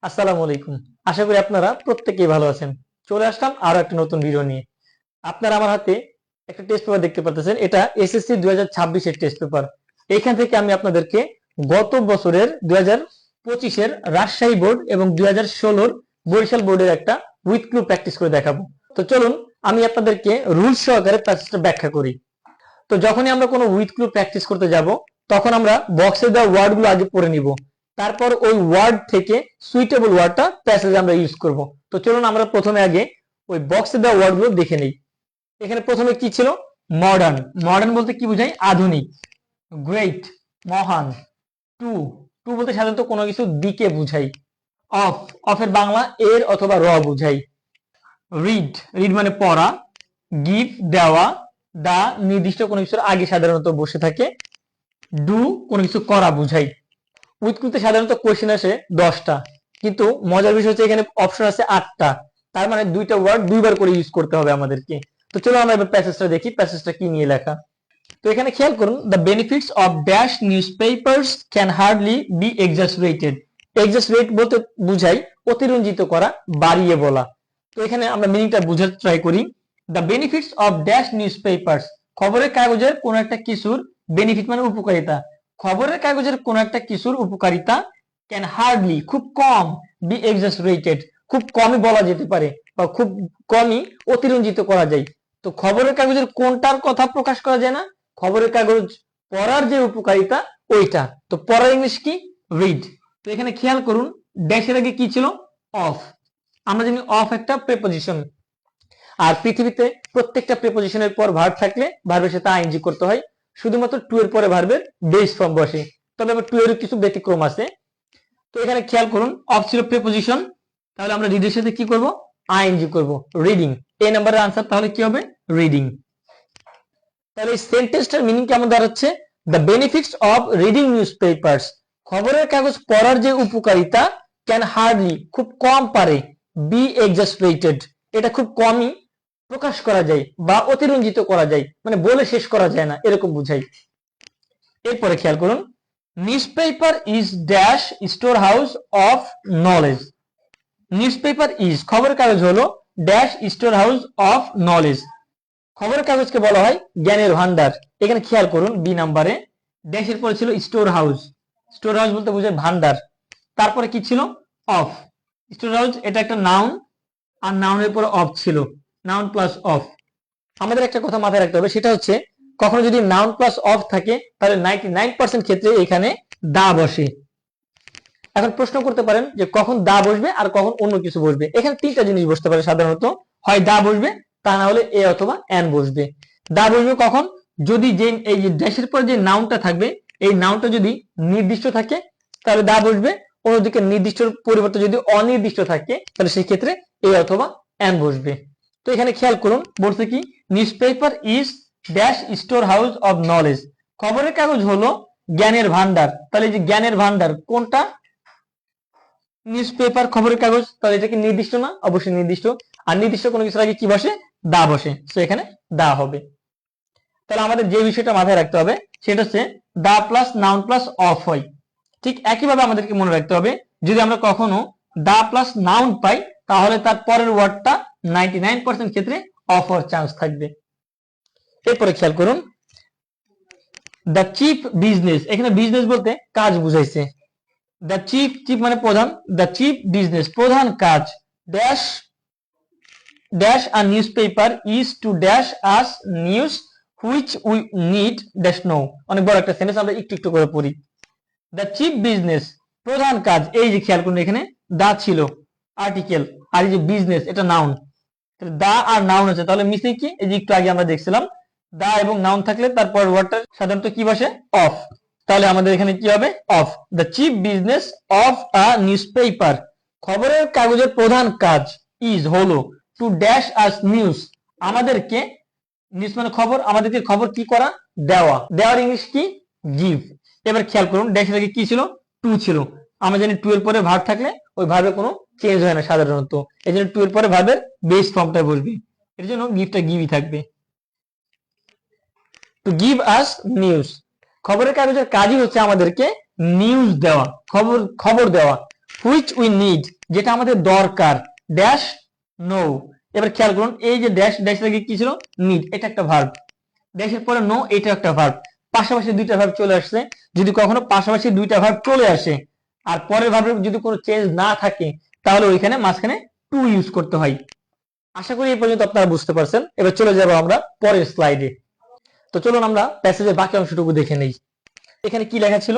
আসসালামু আলাইকুম। আশা করি আপনারা প্রত্যেকেই ভালো আছেন। চলে আসলাম আরো একটা নতুন ভিডিও নিয়ে। আপনারা আমার হাতে একটা টেস্ট পেপার দেখতে পাচ্ছেন। এটা এসএসসি 2026 এর টেস্ট পেপার। এখান থেকে আমি আপনাদেরকে গত বছরের 2025 এর রাজশাহী বোর্ড এবং 2016 বরিশাল বোর্ডের একটা উইথ ক্লু প্র্যাকটিস করে দেখাবো। তো চলুন আমি আপনাদেরকে রুলস সহকারে প্র্যাকটিসটা ব্যাখ্যা করি। তো যখনই আমরা কোনো উইথ ক্লু প্র্যাকটিস করতে যাব, তখন আমরা বক্সে দেওয়া ওয়ার্ডগুলো আগে পড়ে নিব। তারপর ওই ওয়ার্ড থেকে সুইটেবল ওয়ার্ডটা প্যাসেজে আমরা ইউজ করব। তো চলুন আমরা প্রথমে আগে ওই বক্সে দেওয়া ওয়ার্ডগুলো দেখে নেই। এখানে প্রথমে কি ছিল? মডার্ন। মডার্ন বলতে কি বোঝায়? আধুনিক। গ্রেট, মহান। টু, টু বলতে সাধারণত কোনো কিছু দিকে বুঝাই। অফ, অফের বাংলা এর অথবা র বুঝাই। রিড, রিড মানে পড়া। গিভ, দেওয়া। দা, নির্দিষ্ট কোনো কিছুর আগে সাধারণত বসে থাকে। ডু, কোনো কিছু করা বুঝাই। উইথ ক্লুতে সাধারণত কোয়েশ্চেন আসে 10টা, কিন্তু মজার বিষয় হচ্ছে এখানে অপশন আছে 8টা। তার মানে দুইটা ওয়ার্ড দুইবার করে ইউজ করতে হবে আমাদেরকে। তো চলো আমরা এবার প্যাসেজটা দেখি, প্যাসেজটা কি নিয়ে লেখা। তো এখানে খেয়াল করুন, the benefits of dash newspapers can hardly be exaggerated. Exaggerate বলতে বুঝাই অতিরঞ্জিত করা, বাড়িয়ে বলা। তো এখানে আমরা মিনিংটা বুঝার ট্রাই করি। The benefits of dash news papers, খবরের কাগজের কোন একটা কিছুর বেনিফিট মানে উপকারিতা। খবরের কাগজের কোন একটা কিছুর উপকারিতা ক্যান হার্ডলি, খুব কম, বি এক্সাজারেটেড, খুব কমই বলা যেতে পারে বা খুব কমই অতিরঞ্জিত করা যায়। তো খবরের কাগজের কোনটার কথা প্রকাশ করা যায় না? খবরের কাগজ পড়ার যে উপকারিতা ওইটা। তো পড়ার ইংলিশ কি? রিড। তো এখানে খেয়াল করুন, ড্যাশের আগে কি ছিল? অফ। আমরা জানি অফ একটা প্রেপোজিশন, আর পৃথিবীতে প্রত্যেকটা প্রেপোজিশনের পর ভার্ব থাকলে ভার্বের সাথে আইএনজি করতে হয়। শুধুমাত্র টু এর পরে ভার্বের বেস ফর্ম বসে, তবে আবার টু এর কিছু ব্যতিক্রম আছে। তো এখানে খেয়াল করুন, অফ ছিল প্রেপোজিশন, তাহলে আমরা রিডের সাথে কি করব? আইএনজি করব, রিডিং। এই নাম্বারের আনসার তাহলে কি হবে? রিডিং। তাহলে এই সেন্টেন্সটার মিনিং কেমন দাঁড়াচ্ছে? The benefits of reading news papers, খবরের কাগজ পড়ার যে উপকারিতা, ক্যান হার্ডলি, খুব কম পারে, বি এক্সাজারেটেড, এটা খুব কমই প্রকাশ করা যায় বা অতিরঞ্জিত করা যায়, মানে বলে শেষ করা যায় না, এরকম বুঝাই। এরপরে খেয়াল করুন, news paper is dash store house of knowledge. News paper is, খবরের কাগজ হলো, dash store house of knowledge, খবরের কাগজকে বলা হয় জ্ঞানের ভান্ডার। এখানে খেয়াল করুন, বি নাম্বারে ড্যাশের পরে ছিল স্টোর হাউস। স্টোর হাউস বলতে বোঝায় ভান্ডার। তারপরে কি ছিল? অফ। স্টোর হাউস এটা একটা নাউন, আর নাউনের পরে অফ ছিল, নাউন প্লাস অফ। আমাদের একটা কথা মাথায় রাখতে হবে, সেটা হচ্ছে কখনো যদি নাউন প্লাস অফ থাকে, তাহলে 99% ক্ষেত্রে এখানে দা বসে। এখন প্রশ্ন করতে পারেন যে কখন দা বসবে আর কখন অন্য কিছু বসবে। এখানে তিনটা জিনিস বসতে পারে সাধারণত, হয় দা বসবে, তা না হলে এ অথবা এন বসবে। দা বসবে কখন? যদি যে এই যে ড্যাশের পর যে নাউনটা থাকবে, এই নাউনটা যদি নির্দিষ্ট থাকে তাহলে দা বসবে। অন্যদিকে নির্দিষ্ট পরিবর্তে যদি অনির্দিষ্ট থাকে, তাহলে সেই ক্ষেত্রে এ অথবা এন বসবে। তো এখানে খেয়াল করুন, বলছে কি? News paper is dash store house of knowledge, খবরের কাগজ হলো জ্ঞানের ভান্ডার। তাহলে এই যে জ্ঞানের ভান্ডার কোনটা? নিউজ পেপার, খবরের কাগজ। তাহলে এটা কি নির্দিষ্ট না? অবশ্যই নির্দিষ্ট। আর নির্দিষ্ট কোনো কিছুর আগে কি বসে? দা বসে, তো এখানে দা হবে। তাহলে আমাদের যে বিষয়টা মাথায় রাখতে হবে সেটা হচ্ছে the plus noun plus of হয়। ঠিক একইভাবে আমাদেরকে মনে রাখতে হবে, যদি আমরা কখনো দা প্লাস নাউন পাই, তাহলে তার পরের ওয়ার্ডটা 99% ক্ষেত্রে অফ হওয়ার চান্স থাকবে। এরপরে খেয়াল করুন, দ্য চিফ বিজনেস, এখানে বিজনেস বলতে কাজ বুঝাইছে। দ্য চিফ, চিফ মানে প্রধান, দ্য চিফ বিজনেস, প্রধান কাজ, dash dash a newspaper is to dash us news which we need dash know. অনেক বড় একটা সেন্টেন্স, আমরা একটু একটু করে পড়ি। দ্য চিফ বিজনেস, প্রধান কাজ। এই যে খেয়াল করুন, এখানে দা ছিল আর্টিকেল, আর এই যে বিজনেস এটা নাউন। দা আর নাউন আছে, তাহলে মিসিং কি? এই যে একটু আগে আমরা দেখছিলাম, দা এবং নাউন থাকলে তারপর ওয়ার্ডটা সাধারণত কি বসে? অফ। তাহলে আমাদের এখানে কি হবে? Of. The chief business of a news paper, খবরের কাগজের প্রধান কাজ, ইজ হলো, টু ড্যাশ আস নিউজ, আমাদেরকে, নিউজ মানে খবর, আমাদেরকে খবর কি করা? দেওয়া। দেওয়ার ইংলিশ কি? গিভ। এবার খেয়াল করুন, ড্যাশের আগে কি ছিল? টু ছিল। আমরা জানি টু এর পরে ভার্ব থাকলে ওই ভার্বে কোনো চেঞ্জ হয় না সাধারণত, এই জন্য টু এর পরে ভার্বের বেস ফর্মটা বসবে, এর জন্য গিভটা গিভই থাকবে। টু গিভ আস নিউজ, খবরের কাগজের কাজই হচ্ছে আমাদেরকে নিউজ দেওয়া, খবর দেওয়া। হুইচ উই নিড, যেটা আমাদের দরকার, ড্যাশ নো। এবার খেয়াল করুন, এই যে ড্যাশ, ড্যাশ আগে কি ছিল, নিড, এটা একটা ভার্ব, ড্যাশের পরে নো, এটা একটা ভার্ব, পাশাপাশি দুইটা ভার্ব চলে আসছে। যদি কখনো পাশাপাশি দুইটা ভার্ব চলে আসে আর পরের ভার্বে যদি কোনো চেঞ্জ না থাকে, তাহলে ওইখানে মাঝখানে টু ইউজ করতে হয়। আশা করি এই পর্যন্ত আপনারা বুঝতে পারছেন। এবার চলে যাব আমরা পরের স্লাইডে। তো চলুন আমরা প্যাসেজের বাকি অংশটুকু দেখে নেই। এখানে কি লেখা ছিল,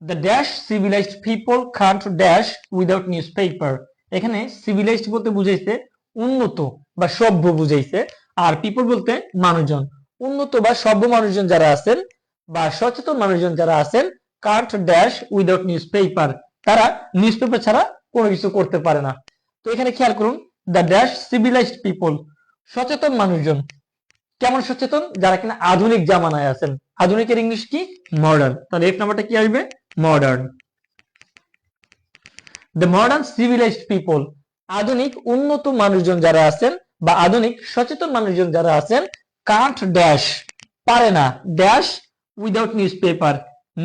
the dash civilized people can't dash without newspaper. এখানে সিভিলাইজড বলতে বুঝাইছে উন্নত বা সভ্য বুঝাইছে, আর পিপল বলতে মানুষজন। উন্নত বা সভ্য মানুষজন যারা আছেন বা সচেতন মানুষজন যারা আছেন, can't dash without newspaper, তারা নিউজ পেপার ছাড়া কোনো কিছু করতে পারে না। তো এখানে খেয়াল করুন, দ্য ড্যাশ সিভিলাইজড পিপল, সচেতন মানুষজন। কেমন সচেতন, যারা কিনা আধুনিক জামানায় আছেন। আধুনিকের ইংলিশ কি, মডার্ন। তাহলে এফ নাম্বারটা কি আসবে, modern. The modern civilised people, আধুনিক উন্নত মানুষজন যারা আছেন বা আধুনিক সচেতন মানুষজন যারা আছেন, কান্ট ড্যাশ, পারে না, dash without news paper,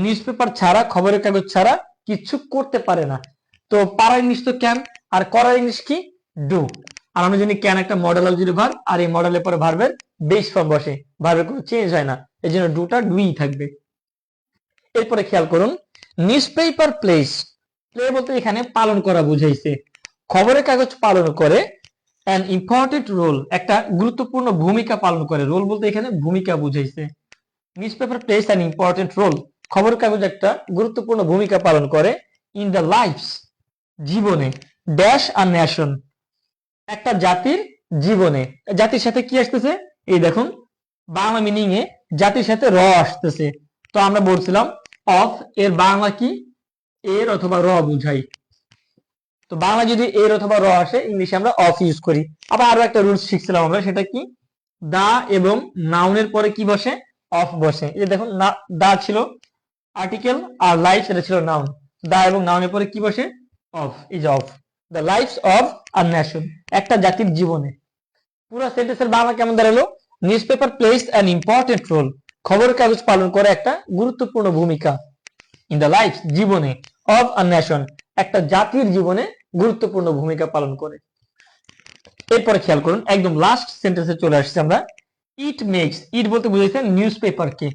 news paper ছাড়া, খবরের কাগজ ছাড়া কিছু করতে পারে না। তো পারার ইংলিশ তো ক্যান, আর করার ইংলিশ কি, ডু। আর আমরা জানি ক্যান একটা মডেল অক্সিলারি ভার্ব, আর এই মডেলের পরে ভার্বের বেস ফর্ম বসে, ভার্বের কোনো চেঞ্জ হয় না, এই জন্য ডুটা ডুই থাকবে। এরপরে খেয়াল করুন, নিউজ পেপার প্লেস, প্লে বলতে এখানে পালন করা বুঝাইছে। খবরের কাগজ পালন করে অ্যান ইম্পর্টেন্ট রোল, একটা গুরুত্বপূর্ণ ভূমিকা পালন করে। রোল বলতে এখানে ভূমিকা বুঝাইছে। Newspaper plays an important role, খবরের কাগজ একটা গুরুত্বপূর্ণ ভূমিকা পালন করে ইন দ্য লাইফস, জীবনে, ড্যাশ আর নেশন, একটা জাতির জীবনে। জাতির সাথে কি আসতেছে, এই দেখুন বাংলা মিনিং এ জাতির সাথে র আসতেছে। তো আমরা বলছিলাম অফ এর বাংলা কি, এর অথবা র বুঝাই। তো বাংলা যদি এর অথবা র আসে, ইংলিশে আমরা অফ ইউজ করি। আবার আরো একটা রুলস শিখছিলাম আমরা, সেটা কি, দা এবং নাউনের পরে কি বসে, অফ বসে। এই দেখুন, দা ছিল আর্টিকেল আর লাইফ এটা ছিল নাউন। দা এবং নাউনের পরে কি বসে, of, is of. The lifes of a nation, একটা জাতির জীবনে। পুরো সেন্টেন্সের বাংলা কেমন দাঁড়ালো, newspaper plays an important role, খবরের কাগজ পালন করে একটা গুরুত্বপূর্ণ ভূমিকা ইন দ্য লাইফ, জীবনে, অফ আ নেশন, একটা জাতির জীবনে গুরুত্বপূর্ণ ভূমিকা পালন করে। এরপরে খেয়াল করুন, একদম লাস্ট সেন্টেন্সে চলে আসছে আমরা। ইট মেক্স, ইট বলতে বুঝাইছে নিউজ পেপারকে।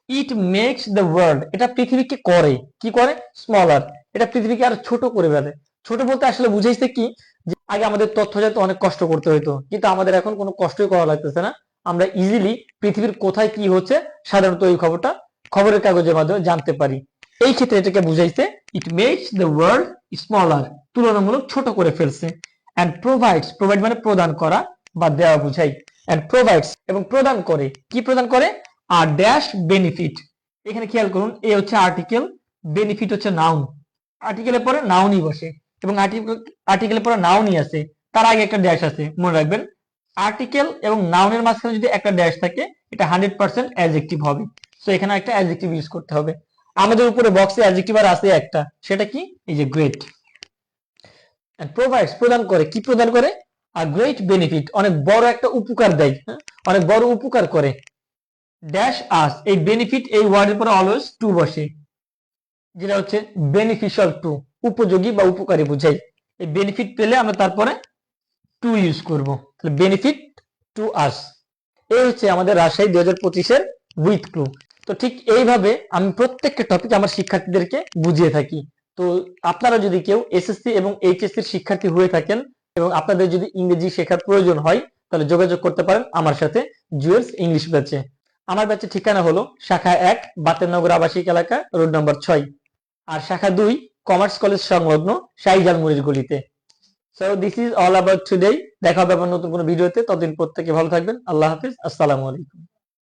ইট মেক্স দ্য ওয়ার্ল্ড, এটা পৃথিবীকে করে, কি করে, স্মলার, এটা পৃথিবীকে আর ছোট করে ফেলে। ছোট বলতে আসলে বুঝাইছে কি, যে আগে আমাদের তথ্য জানতে অনেক কষ্ট করতে হতো, কিন্তু আমাদের এখন কোনো কষ্টই করা লাগতেছে না। আমরা ইজিলি পৃথিবীর কোথায় কি হচ্ছে সাধারণত এই খবরটা খবরের কাগজের মাধ্যমে জানতে পারি। এই ক্ষেত্রে এটাকে বুঝাইছে it makes the world smaller, তুলনামূলক ছোট করে ফেলছে। অ্যান্ড প্রোভাইডস, প্রোভাইড মানে প্রদান করা বা দেওয়া বুঝাই। অ্যান্ড প্রোভাইডস, এবং প্রদান করে, কি প্রদান করে, আর ড্যাশ বেনিফিট। এখানে খেয়াল করুন, এ হচ্ছে আর্টিকেল, বেনিফিট হচ্ছে নাউন। আর্টিকেলের পরে নাউনই বসে এবং আর্টিকেলের পরে নাউনই আছে, তার আগে একটা ড্যাশ আছে, মনে রাখবেন। আর্টিকেল এবং নাউনের মাঝখানে যদি একটা ড্যাশ থাকে, এটা 100% অ্যাডজেক্টিভ হবে। সো এখানে একটা অ্যাডজেক্টিভ ইউজ করতে হবে। আমাদের উপরে বক্সে অ্যাডজেক্টিভ আর আছে একটা, সেটা কি, এই যে গ্রেট। এন্ড প্রোভাইডস, প্রদান করে, কি প্রদান করে, আর গ্রেট বেনিফিট, অনেক বড় একটা উপকার দেয়, অনেক বড় উপকার করে। ড্যাশ আস, এই বেনিফিট এই ওয়ার্ডের পরে অলওয়েজ টু বসে, যেটা হচ্ছে বেনিফিশিয়াল টু, উপযোগী বা উপকারী বুঝাই। এই বেনিফিট পেলে আমরা তারপরে টু ইউজ করব, তাহলে বেনিফিট টু আস। এই হচ্ছে আমাদের রাজশাহী 2025-এর উইথ ক্লু। তো ঠিক এইভাবে আমি প্রত্যেকটা টপিক আমার শিক্ষার্থীদেরকে বুঝিয়ে থাকি। তো আপনারা যদি কেউ এসএসসি এবং এইচএসসি এর শিক্ষার্থী হয়ে থাকেন এবং আপনাদের যদি ইংরেজি শেখার প্রয়োজন হয়, তাহলে যোগাযোগ করতে পারেন আমার সাথে জুয়েলস ইংলিশ ব্যাচে। আমার ব্যাচের ঠিকানা হলো শাখা 1 বাতেরনগর আবাসিক এলাকা, রোড নম্বর 6, আর শাখা 2 কমার্স কলেজ সংলগ্ন শাইজাল মুড়ির গলিতে। So this is all about today. দেখা হবে আবার নতুন কোনো ভিডিওতে। ততদিন প্রত্যেকে ভালো থাকবেন। আল্লাহ হাফিজ, আসসালামু আলাইকুম।